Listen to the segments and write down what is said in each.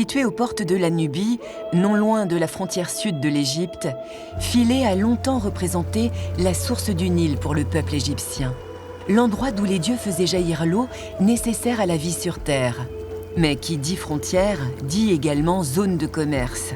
Situé aux portes de la Nubie, non loin de la frontière sud de l'Égypte, Philæ a longtemps représenté la source du Nil pour le peuple égyptien. L'endroit d'où les dieux faisaient jaillir l'eau nécessaire à la vie sur terre. Mais qui dit frontière, dit également zone de commerce.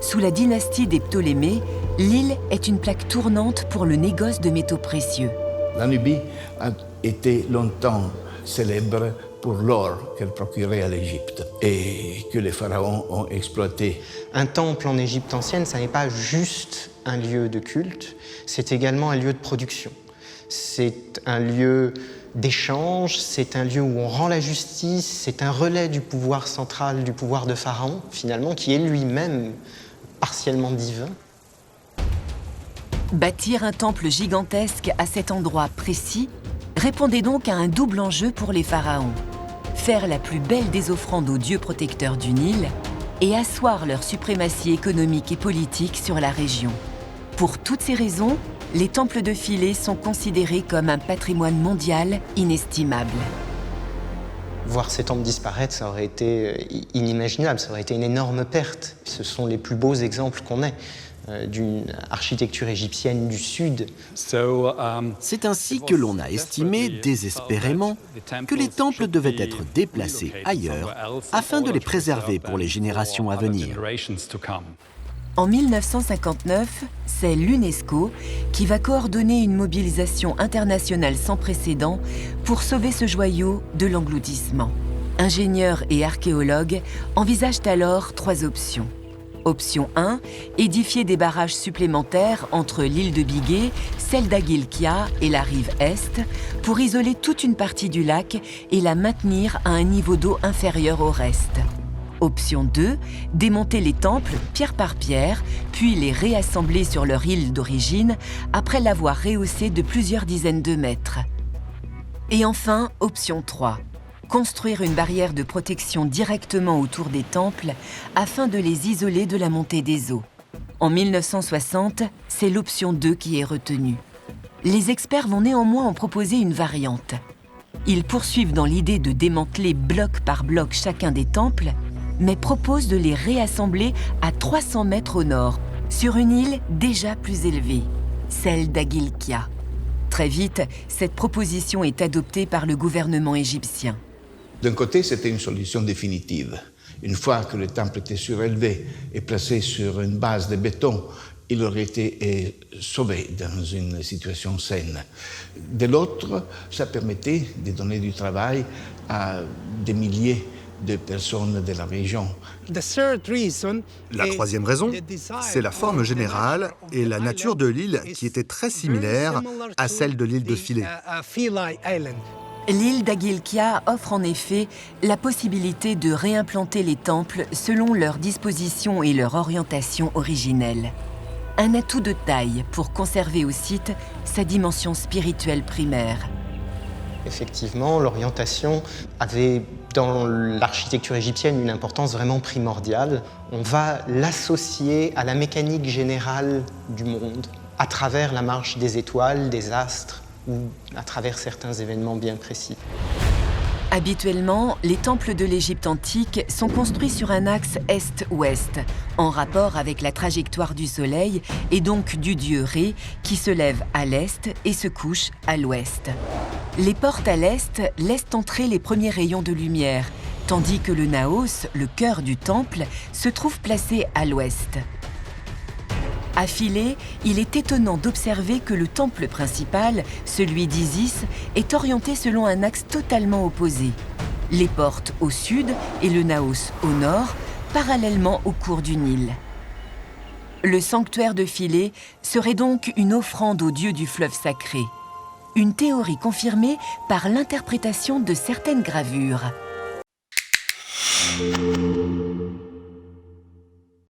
Sous la dynastie des Ptolémées, l'île est une plaque tournante pour le négoce de métaux précieux. La Nubie a été longtemps célèbre pour l'or qu'elle procurait à l'Égypte et que les pharaons ont exploité. Un temple en Égypte ancienne, ça n'est pas juste un lieu de culte, c'est également un lieu de production. C'est un lieu d'échange, c'est un lieu où on rend la justice, c'est un relais du pouvoir central, du pouvoir de Pharaon, finalement, qui est lui-même partiellement divin. Bâtir un temple gigantesque à cet endroit précis répondait donc à un double enjeu pour les pharaons. Faire la plus belle des offrandes aux dieux protecteurs du Nil et asseoir leur suprématie économique et politique sur la région. Pour toutes ces raisons, les temples de Philæ sont considérés comme un patrimoine mondial inestimable. Voir ces temples disparaître, ça aurait été inimaginable, ça aurait été une énorme perte. Ce sont les plus beaux exemples qu'on ait d'une architecture égyptienne du Sud. C'est ainsi que l'on a estimé désespérément que les temples devaient être déplacés ailleurs afin de les préserver pour les générations à venir. En 1959, c'est l'UNESCO qui va coordonner une mobilisation internationale sans précédent pour sauver ce joyau de l'engloutissement. Ingénieurs et archéologues envisagent alors 3 options. Option 1, édifier des barrages supplémentaires entre l'île de Bigué, celle d'Agilkia et la rive est, pour isoler toute une partie du lac et la maintenir à un niveau d'eau inférieur au reste. Option 2, démonter les temples pierre par pierre, puis les réassembler sur leur île d'origine après l'avoir rehaussé de plusieurs dizaines de mètres. Et enfin, option 3, construire une barrière de protection directement autour des temples afin de les isoler de la montée des eaux. En 1960, c'est l'option 2 qui est retenue. Les experts vont néanmoins en proposer une variante. Ils poursuivent dans l'idée de démanteler bloc par bloc chacun des temples, mais proposent de les réassembler à 300 mètres au nord, sur une île déjà plus élevée, celle d'Agilkia. Très vite, cette proposition est adoptée par le gouvernement égyptien. D'un côté, c'était une solution définitive. Une fois que le temple était surélevé et placé sur une base de béton, il aurait été sauvé dans une situation saine. De l'autre, ça permettait de donner du travail à des milliers de personnes de la région. La troisième raison, c'est la forme générale et la nature de l'île qui était très similaire à celle de l'île de Philæ. L'île d'Agilkia offre en effet la possibilité de réimplanter les temples selon leur disposition et leur orientation originelle. Un atout de taille pour conserver au site sa dimension spirituelle primaire. Effectivement, l'orientation avait dans l'architecture égyptienne une importance vraiment primordiale. On va l'associer à la mécanique générale du monde, à travers la marche des étoiles, des astres, ou à travers certains événements bien précis. Habituellement, les temples de l'Égypte antique sont construits sur un axe est-ouest, en rapport avec la trajectoire du soleil et donc du dieu Ré qui se lève à l'est et se couche à l'ouest. Les portes à l'est laissent entrer les premiers rayons de lumière, tandis que le naos, le cœur du temple, se trouve placé à l'ouest. À Philæ, il est étonnant d'observer que le temple principal, celui d'Isis, est orienté selon un axe totalement opposé. Les portes au sud et le naos au nord, parallèlement au cours du Nil. Le sanctuaire de Philæ serait donc une offrande au dieu du fleuve sacré. Une théorie confirmée par l'interprétation de certaines gravures.